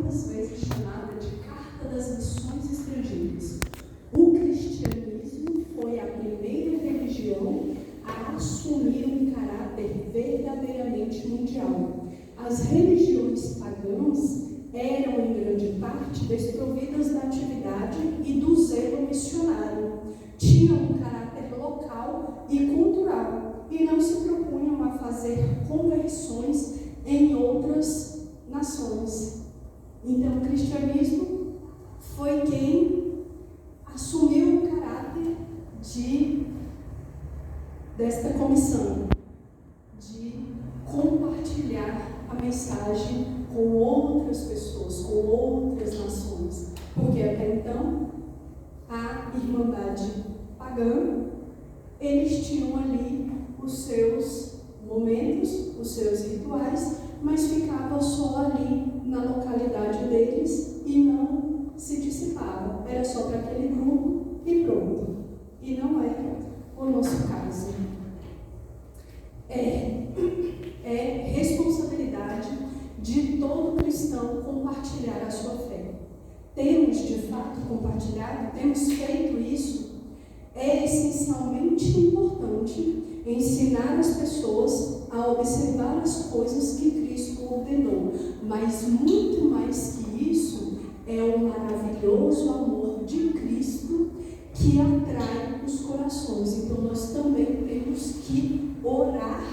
muitas vezes chamada de Carta das Missões Estrangeiras. O cristianismo foi a primeira religião a assumir um caráter verdadeiramente mundial. As religiões pagãs eram, em grande parte, desprovidas da atividade e do zelo missionário. Tinham um caráter local e cultural e não se propunham a fazer conversões em outras nações. Então, o cristianismo foi quem assumiu o caráter desta comissão, de compartilhar a mensagem com outras pessoas, com outras nações. Porque até então, a Irmandade pagã, eles tinham ali os seus momentos, os seus rituais, mas ficava só ali na localidade deles e não se dissipava. Era só para aquele grupo e pronto. E não é o nosso caso. É responsabilidade de todo cristão compartilhar a sua fé. Temos, de fato, compartilhado, temos feito isso. É essencialmente importante ensinar as pessoas a observar as coisas que Cristo ordenou. Mas muito mais que isso, é o maravilhoso amor de Cristo que atrai os corações. Então nós também temos que orar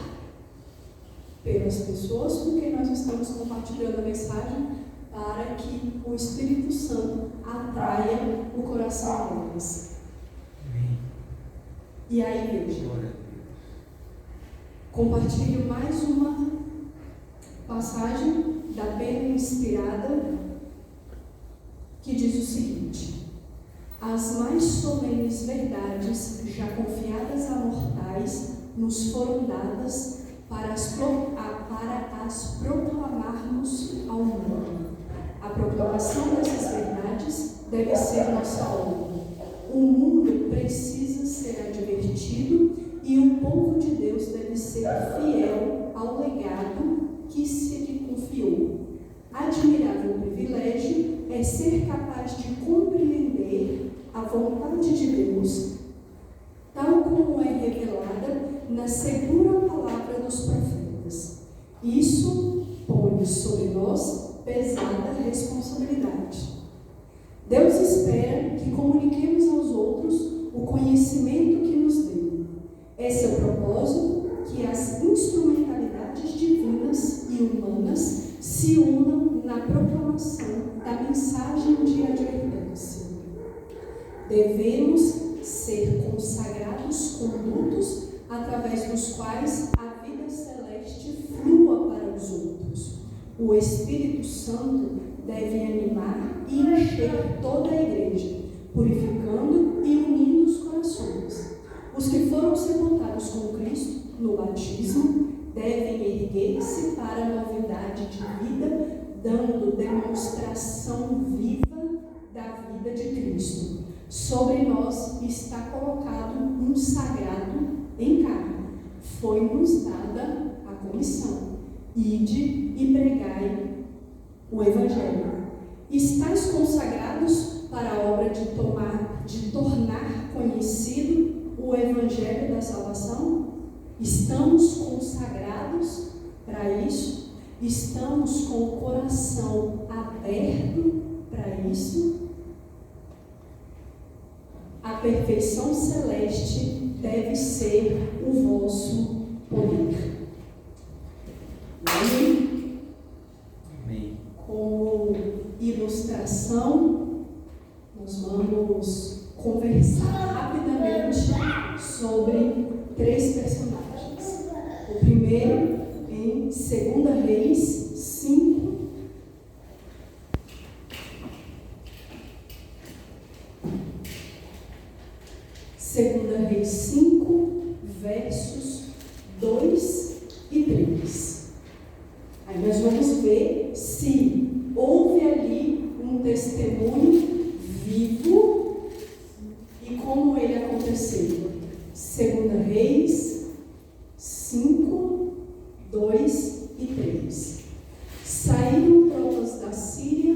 pelas pessoas com quem nós estamos compartilhando a mensagem, para que o Espírito Santo atraia o coração delas. E aí, veja, compartilho mais uma passagem da Bíblia inspirada que diz o seguinte: as mais solenes verdades já confiadas a mortais nos foram dadas para as proclamarmos ao mundo. A proclamação dessas verdades deve ser nossa honra. O mundo precisa ser advertido e o povo de Deus deve ser fiel ao legado que se lhe confiou. Admirável privilégio é ser capaz de compreender a vontade de Deus, tal como é revelada na segura palavra dos profetas. Isso põe sobre nós pesada responsabilidade. Deus espera que comuniquemos aos outros o conhecimento que nos deu. Esse é o propósito, que as instrumentalidades divinas e humanas se unam na proclamação da mensagem de advertência. Devemos ser consagrados condutos através dos quais a vida celeste flua para os outros. O Espírito Santo deve animar e encher toda a igreja, purificando e unindo os corações. Os que foram sepultados com Cristo no batismo devem erguer-se para a novidade de vida, dando demonstração viva da vida de Cristo. Sobre nós está colocado um sagrado em carne. Foi-nos dada a comissão: ide e pregai o Evangelho. Estais consagrados para a obra de tornar conhecido o Evangelho da salvação? Estamos consagrados para isso? Estamos com o coração aberto para isso? A perfeição celeste deve ser o vosso poder. Amém? Amém. Como ilustração, nós vamos conversar rapidamente sobre 3 personagens. O primeiro, em 2 Reis 5, Segunda Reis 5, versos 2 e 3. Aí nós vamos ver se houve ali um testemunho vivo e como ele aconteceu. 2 Reis 2, 2 e 3. Saíram tropas da Síria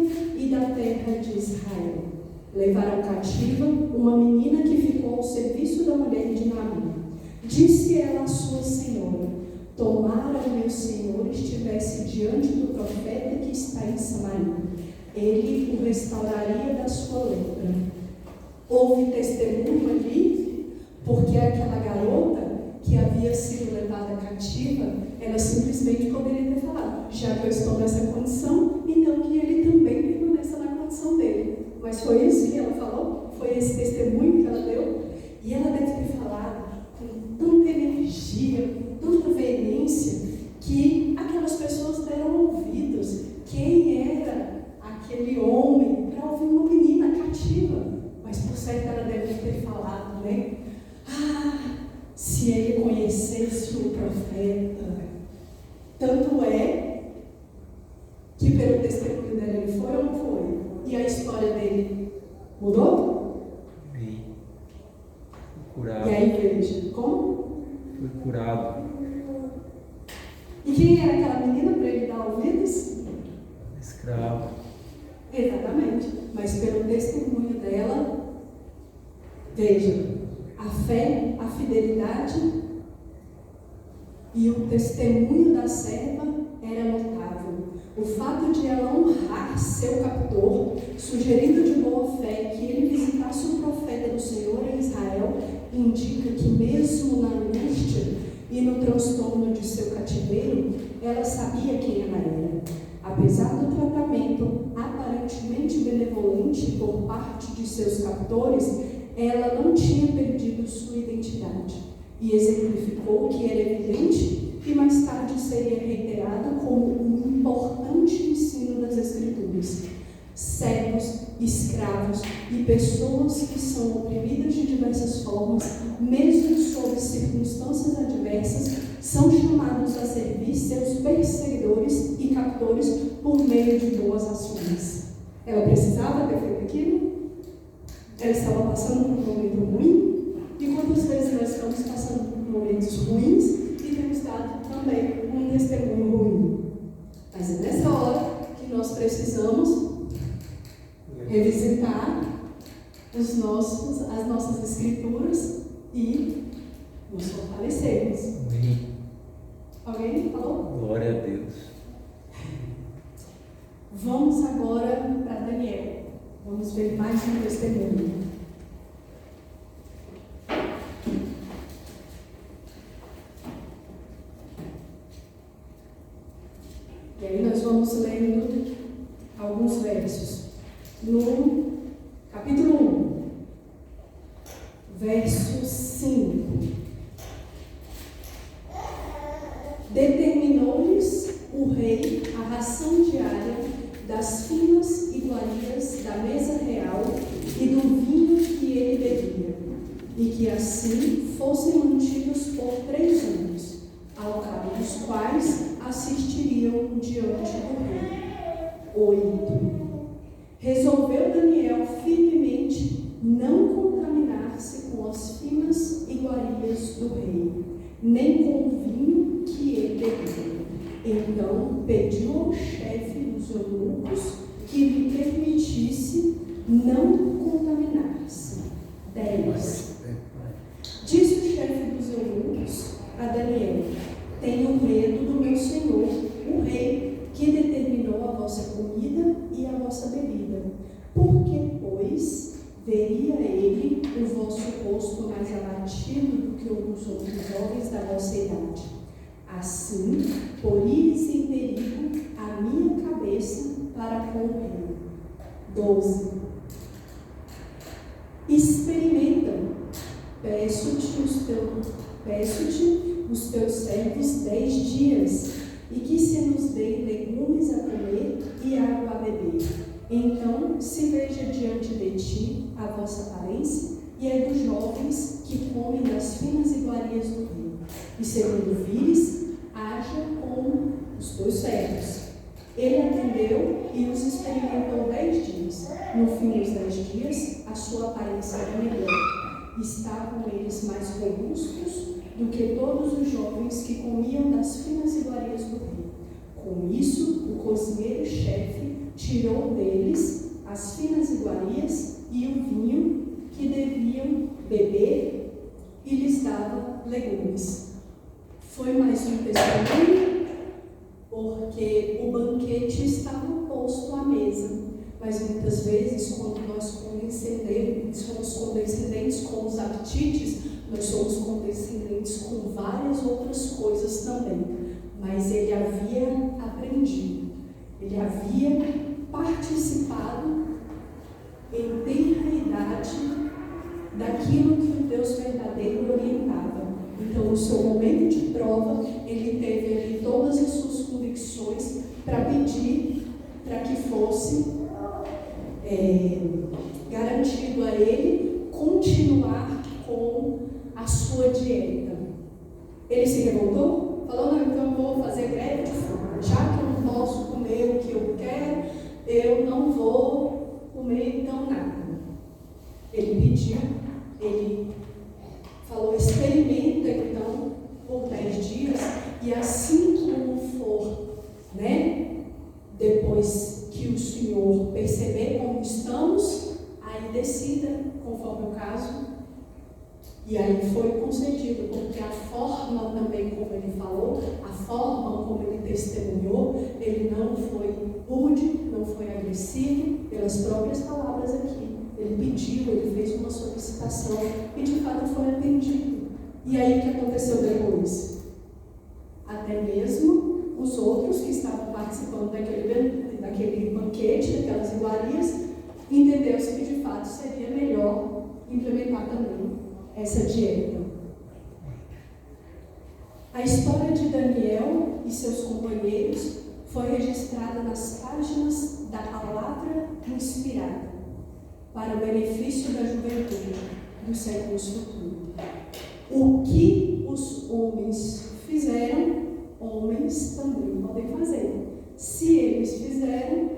Levaram cativa uma menina que ficou ao serviço da mulher de Naamã. Disse ela à sua senhora: tomara o meu senhor estivesse diante do profeta que está em Samaria. Ele o restauraria da sua lepra. Houve testemunho ali, porque aquela garota que havia sido levada cativa, ela simplesmente poderia ter falado: já que eu estou nessa condição, então que ele também permaneça na condição dele. Mas foi isso que ela falou? Foi esse testemunho que ela deu? E ela deve ter falado com tanta energia, com tanta veemência, que aquelas pessoas deram ouvidos. Quem era aquele homem para ouvir uma menina cativa? Mas por certo ela deve ter falado, né? Se ele conhecesse o profeta. Tanto é que pelo testemunho dela ele foi ou não foi? E a história dele mudou? Foi curado. E a igreja, como? Foi curado. E quem era aquela menina para ele dar ouvidos? Escravo. Exatamente. Mas pelo testemunho dela, veja, a fé, a fidelidade e o testemunho da serva era notável. O fato de ela honrar seu captor, sugerindo de boa fé que ele visitasse o profeta do Senhor em Israel, indica que mesmo na angústia e no transtorno de seu cativeiro, ela sabia quem ela era. Apesar do tratamento aparentemente benevolente por parte de seus captores, ela não tinha perdido sua identidade e exemplificou que era evidente e mais tarde seria reiterado como um importante ensino das Escrituras. Servos, escravos e pessoas que são oprimidas de diversas formas, mesmo sob circunstâncias adversas, são chamados a servir seus perseguidores e captores por meio de boas ações. Ela precisava ter feito aquilo? Ela estava passando por um momento ruim? E quantas vezes nós estamos passando por momentos ruins e temos dado também um testemunho ruim? Mas é nessa hora que nós precisamos revisitar as nossas escrituras e nos fortalecermos. Amém. Alguém falou? Glória a Deus. Vamos agora para Daniel. Vamos ver mais um testemunho. E aí nós vamos lendo alguns versos. No capítulo 1, verso 5. Determinou-lhes o rei a ração diária das finas iguarias da mesa real e do vinho que ele bebia, e que assim fossem mantidos por 3 anos, ao cabo dos quais assistiriam diante do rei. 8. Resolveu Daniel firmemente não contaminar-se com as finas iguarias do rei, nem com o vinho que ele bebia. Então pediu ao chefe dos eunucos que lhe permitisse não contaminar-se. 10. Disse o chefe dos eunucos a Daniel: tenho medo do meu senhor, o rei, que determinou a vossa comida e a vossa bebida. Porque, pois, veria ele o vosso rosto mais abatido do que o dos outros jovens da vossa idade. Assim, poríeis em perigo a minha cabeça para com o rei. 12. Experimenta, peço-te os teus servos 10 dias, e que se nos deem legumes a comer e água a beber. Então se veja diante de ti a vossa aparência e a dos jovens que comem das finas iguarias do rei. E segundo vires, haja como os teus servos. Ele atendeu e os experimentou 10 dias. No fim dos 10 dias, a sua aparência era melhor. Estavam eles mais robustos do que todos os jovens que comiam das finas iguarias do rei. Com isso, o cozinheiro-chefe tirou deles as finas iguarias e o vinho que deviam beber e lhes dava legumes. Foi mais um testemunho, porque o banquete estava posto à mesa. Mas muitas vezes, quando nós somos condescendentes com os apetites, nós somos condescendentes com várias outras coisas também. Mas ele havia aprendido, ele havia participado em tenra idade daquilo que o Deus verdadeiro orientava. Então, no seu momento de prova, ele teve ali todas as suas convicções para pedir para que fosse garantido a ele continuar com a sua dieta. Ele se revoltou, falou: não, então eu vou fazer greve de fome, já que eu não posso comer o que eu quero, eu não vou comer então nada. Ele pediu, ele falou: experimenta então por 10 dias, e assim como for, depois que o Senhor perceber como estamos, aí decida conforme o caso. E aí foi concedido, porque a forma também como ele falou, a forma como ele testemunhou, ele não foi rude, não foi agressivo, pelas próprias palavras aqui. Ele pediu, ele fez uma solicitação e de fato foi atendido. E aí o que aconteceu depois? Até mesmo os outros que estavam participando daquele banquete, daquelas iguarias, entendeu-se que de fato seria melhor implementar também essa dieta. A história de Daniel e seus companheiros foi registrada nas páginas da palavra inspirada para o benefício da juventude dos séculos futuros. O que os homens fizeram, homens também podem fazer. Se eles fizeram,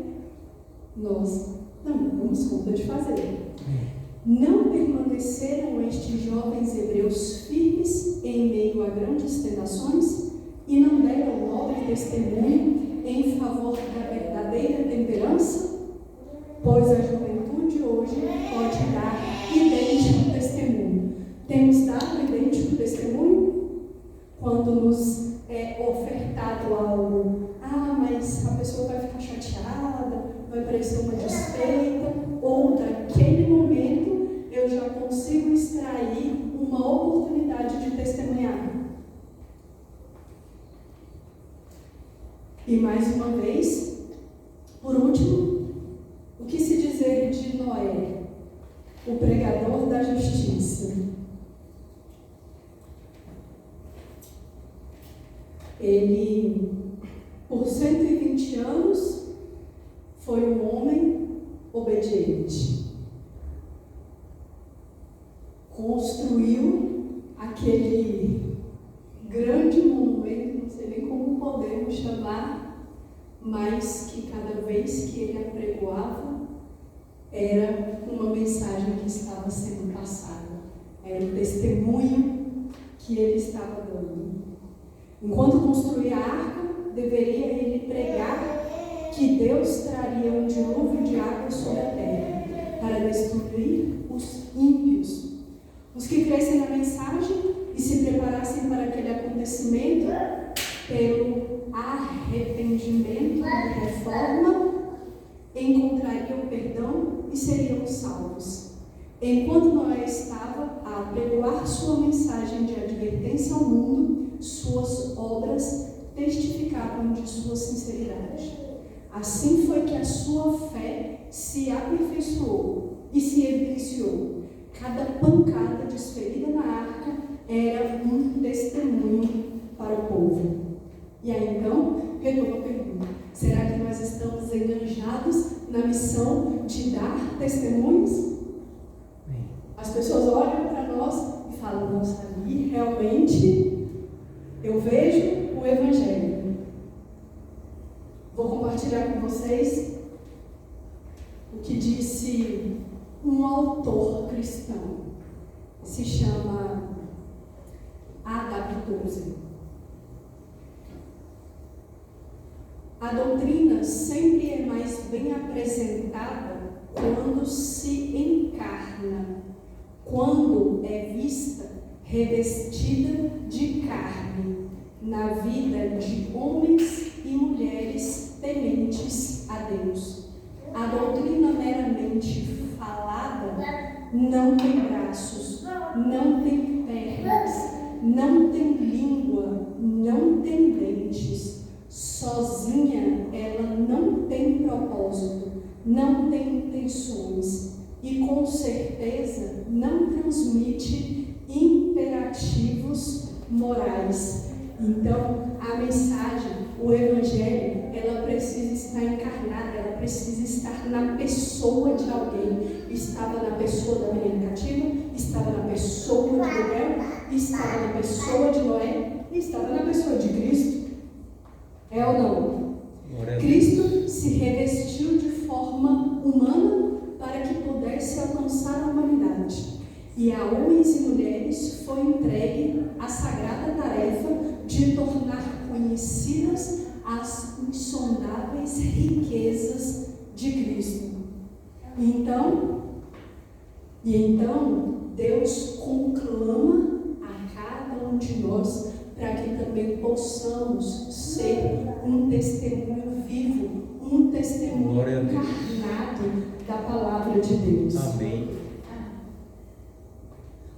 nós também damos conta de fazer. Não permaneceram estes jovens hebreus firmes em meio a grandes tentações e não deram nobre testemunho em favor da verdadeira temperança? Pois a juventude hoje pode dar idêntico testemunho. Temos dado idêntico testemunho? Quando nos é ofertado algo, mas a pessoa vai ficar chateada, vai parecer uma desfeita, ou naquele momento eu já consigo extrair uma oportunidade de testemunhar. E mais uma vez, por último, o que se dizer de Noé, o pregador da justiça? Ele, por 120 anos, foi um homem obediente. Construiu aquele grande monumento, não sei nem como podemos chamar, mas que cada vez que ele apregoava, era uma mensagem que estava sendo passada. Era um testemunho que ele estava dando. Enquanto construía a arca, deveria ele pregar que Deus traria um dilúvio de água sobre a terra para destruir os ímpios. Os que crescem na mensagem e se preparassem para aquele acontecimento pelo arrependimento e reforma, encontrariam perdão e seriam salvos. Enquanto Noé estava a apregoar sua mensagem de advertência ao mundo, suas obras testificavam de sua sinceridade. Assim foi que a sua fé se aperfeiçoou e se evidenciou. Cada pancada desferida na arca era um testemunho para o povo. E aí então, retomo a pergunta: será que nós estamos enganjados na missão de dar testemunhos? As pessoas olham para nós e falam: nossa, ali realmente eu vejo o Evangelho. Vou compartilhar com vocês o que disse um autor cristão. Se chama A.W. Tozer. A doutrina sempre é mais bem apresentada quando se encarna, quando é vista revestida de carne, na vida de homens e mulheres tementes a Deus. A doutrina meramente falada não tem braços, não tem pernas, não tem língua, não tem dentes. Sozinha ela não tem propósito, não tem intenções e com certeza não transmite imperativos morais. Então, a mensagem, o Evangelho, ela precisa estar encarnada, ela precisa estar na pessoa de alguém. Estava na pessoa da menina cativa, estava na pessoa de Gabriel, estava na pessoa de Noé e estava na pessoa de Cristo. É ou não? Cristo se revestiu de forma humana para que pudesse alcançar a humanidade. E a homens e mulheres foi entregue a sagrada tarefa de tornar conhecidas as insondáveis riquezas de Cristo. E então Deus conclama a cada um de nós para que também possamos ser um testemunho vivo, um testemunho encarnado da palavra de Deus. Amém.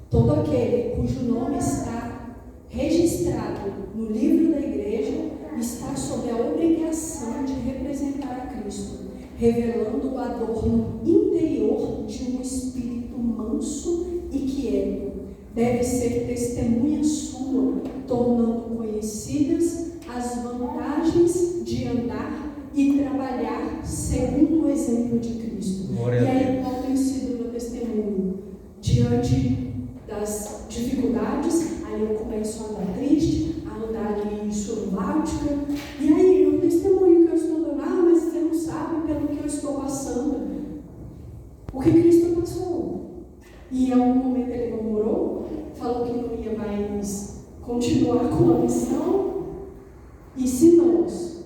Todo aquele cujo nome está registrado no livro da igreja está sob a obrigação de representar a Cristo, revelando o adorno interior de um espírito manso e quieto. Deve ser testemunha sua, tornando conhecidas as vantagens de andar e trabalhar segundo o exemplo de Cristo. E aí, qual tem sido o meu testemunho? Diante das dificuldades, aí eu começo a andar triste, a andar ali surumbática, e aí o testemunho que eu estou dando, mas você não sabe pelo que eu estou passando, o que Cristo passou. E em algum momento ele murmurou, falou que não ia mais continuar com a missão. E se nós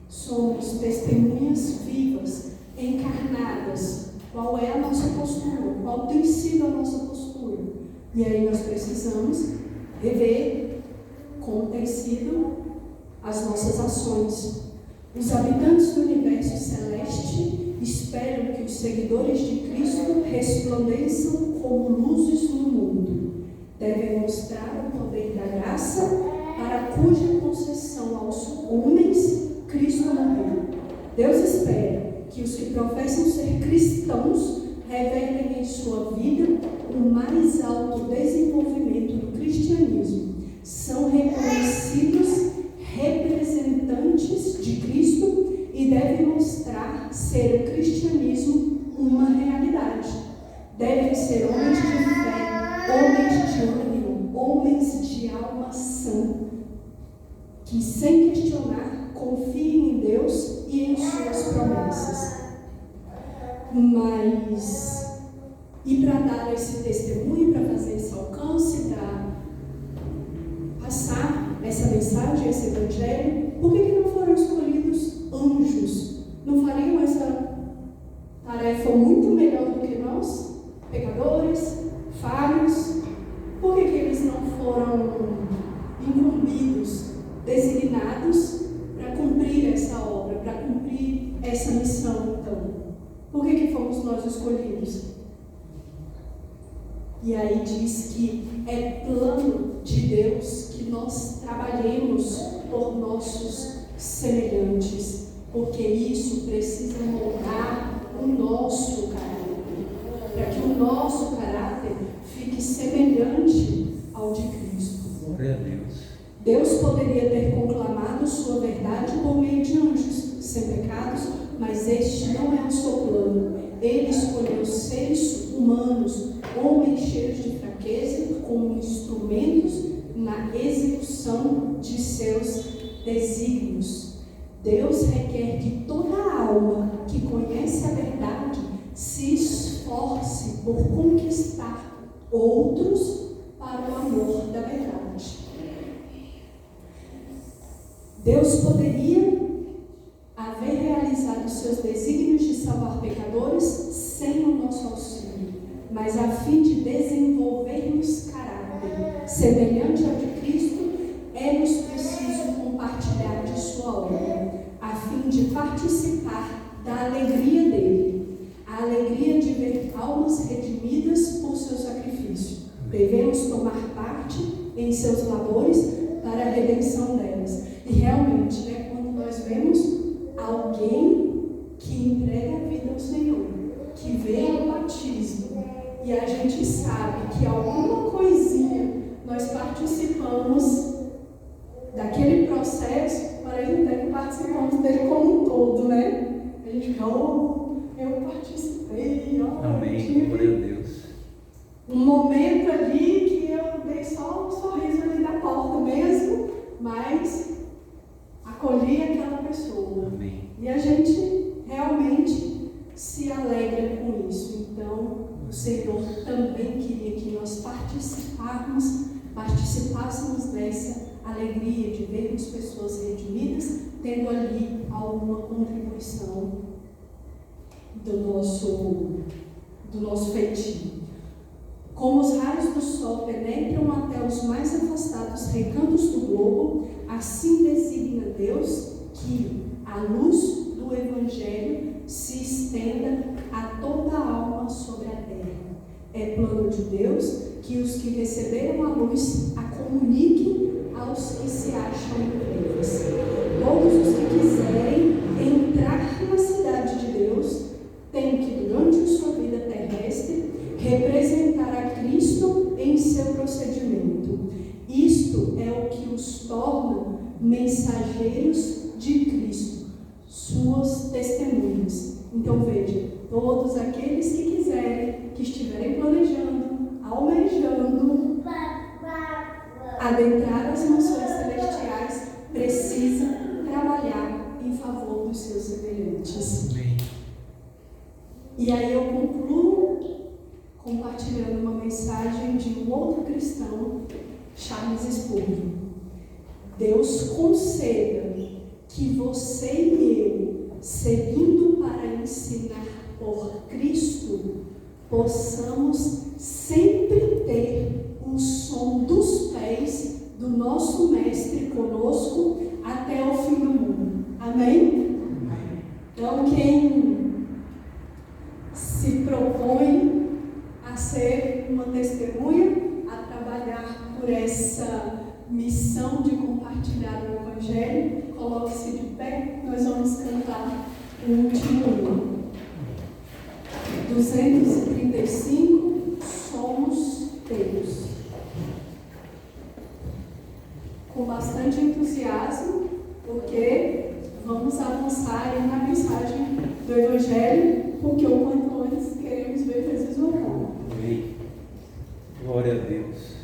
somos testemunhas vivas, encarnadas, qual é a nossa postura? Qual tem sido a nossa postura? E aí nós precisamos rever como tem sido as nossas ações. Os habitantes do universo celeste esperam que os seguidores de Cristo resplandeçam como luzes no mundo. Devem mostrar o poder da graça para cuja concessão aos homens Cristo morreu. Deus espera que os que professam ser cristãos revelem em sua vida o mais alto desenvolvimento do cristianismo. São reconhecidos representantes de Cristo e devem mostrar ser o cristianismo uma realidade. Devem ser homens de fé, homens de ânimo, homens de alma sã, que sem questionar confiem em Deus e em suas promessas. E para dar esse testemunho, para fazer esse alcance, para passar essa mensagem, esse evangelho, por que não foram escolhidos anjos? Não fariam essa tarefa muito melhor do que nós, pecadores, falhos? Por que eles não foram incumbidos, designados para cumprir essa obra, para cumprir essa missão, então? Por que fomos nós escolhidos? E aí diz que é plano de Deus que nós trabalhemos por nossos semelhantes, porque isso precisa moldar o nosso caráter, para que o nosso caráter fique semelhante ao de Cristo. Glória a Deus. Deus poderia ter conclamado sua verdade por meio de anjos sem pecados, mas este não é o seu plano. Ele escolheu seres humanos, homens cheios de fraqueza, como instrumentos na execução de seus desígnios. Deus requer que toda alma que conhece a verdade se esforce por conquistar outros para o amor da verdade. Deus poderia haver realizado realizado seus desígnios de salvar pecadores sem o nosso auxílio, mas a fim de desenvolvermos caráter semelhante ao de Cristo, é-nos preciso compartilhar de sua obra, a fim de participar da alegria dele, a alegria de ver almas redimidas por seu sacrifício. Devemos tomar parte em seus labores para a redenção delas. E realmente, quando nós vemos alguém que entrega a vida ao Senhor, que veio ao batismo, e a gente sabe que alguma coisinha nós participamos daquele processo, parece até que participamos dele como um todo, né? A gente fica, eu participei, Amém, glória a Deus. Um momento ali que eu dei só um sorriso ali da porta mesmo, mas acolhi aquela pessoa. Amém. E a gente realmente se alegra com isso. Então, o Senhor também queria que nós participássemos dessa alegria de vermos pessoas redimidas, tendo ali alguma contribuição do nosso feitio. Como os raios do sol penetram até os mais afastados recantos do globo, assim designa Deus que a luz do Evangelho se estenda a toda a alma sobre a terra. É plano de Deus que os que receberam a luz a comuniquem aos que se acham em trevas. Todos os que quiserem entrar na cidade de Deus têm que, durante a sua vida terrestre, representar a Cristo em seu procedimento. Isto é o que os torna mensageiros de Cristo, suas testemunhas. Então veja, todos aqueles que quiserem, que estiverem planejando, almejando adentrar as mansões celestiais, precisam trabalhar em favor dos seus semelhantes. Amém. E aí eu concluo compartilhando uma mensagem de um outro cristão, Charles Spurgeon. Deus conceda que você e eu, seguindo para ensinar por Cristo, possamos sempre ter o som dos pés do nosso Mestre conosco até o fim do mundo. Amém? Então, quem se propõe a ser uma testemunha, a trabalhar por essa missão de compartilhar o Evangelho, coloque-se de pé, nós vamos cantar o último hino. 235, Somos Teus. Com bastante entusiasmo, porque vamos avançar na mensagem do Evangelho, porque o quanto antes queremos ver Jesus voltar. Amém. Glória a Deus.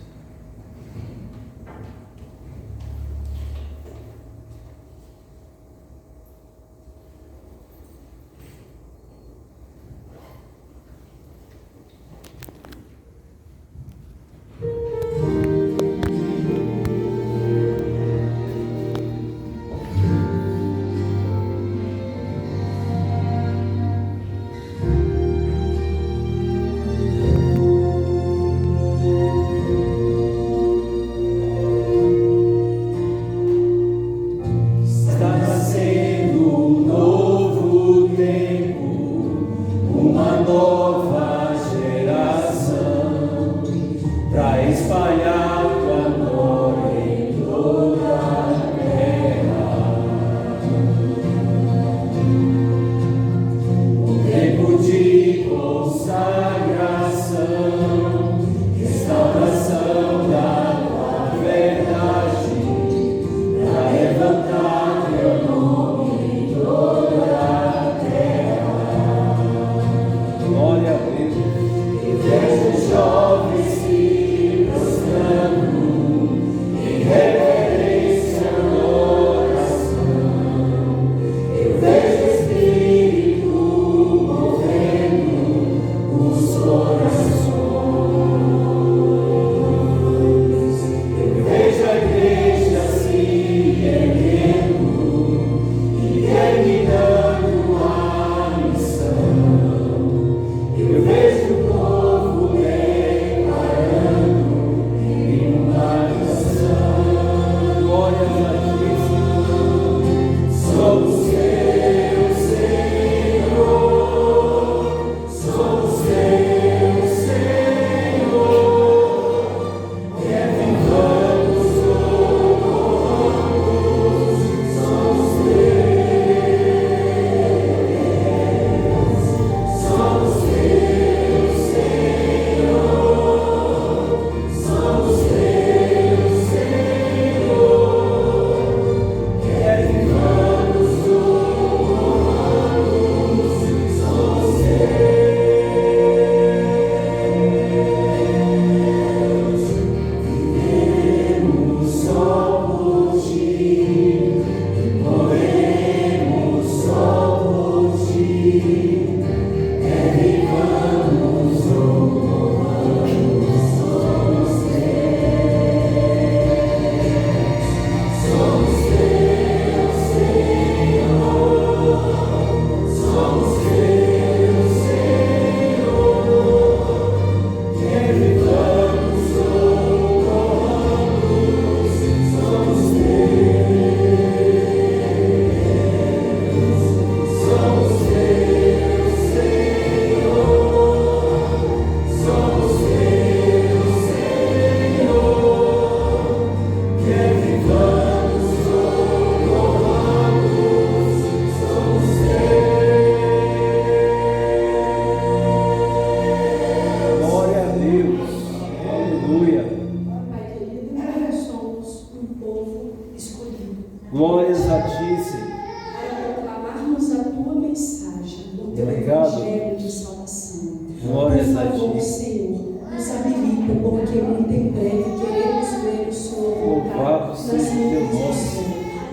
teu Obrigado. evangelho de salvação. Glórias Por a favor, ti. Senhor, nos habilita, porque muito em breve queremos ver o Senhor voltar Louvado nas seja teu nuvens do nome. céu,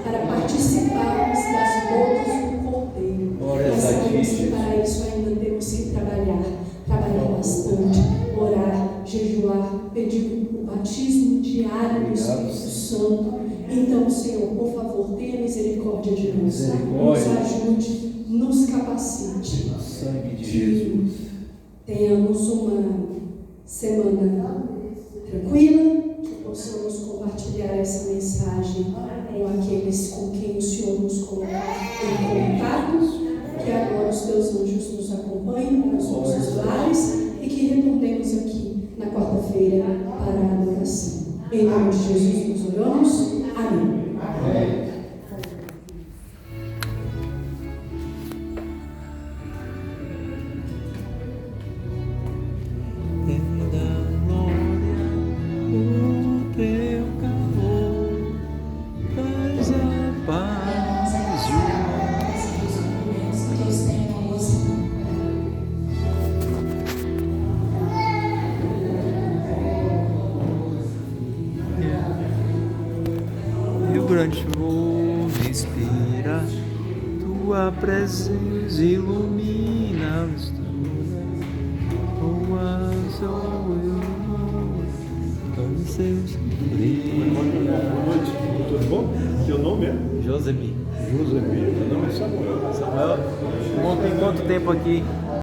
para participarmos das bodas do Cordeiro. Glórias Nós a ti, sabemos que Jesus. para isso ainda temos que trabalhar bastante, orar, jejuar, pedir o batismo diário do Obrigado, Espírito Santo. Então, Senhor, por favor, tenha misericórdia de nós, nos Misericórdia. ajude, nos capacite. No sangue de Que Jesus. tenhamos uma semana tranquila, que possamos compartilhar essa mensagem com aqueles com quem o Senhor nos colocar em contato, que agora os teus anjos nos acompanhem nos nossos lares e que retornemos aqui na quarta-feira para a adoração. Em nome de Jesus nos oramos. Amém. Grande vou respirar, tua presença ilumina-nos, tuas olhos, Boa noite, tudo bom? Teu nome é? Josebi. Josebi, meu nome é Samuel. Samuel, quanto tempo aqui?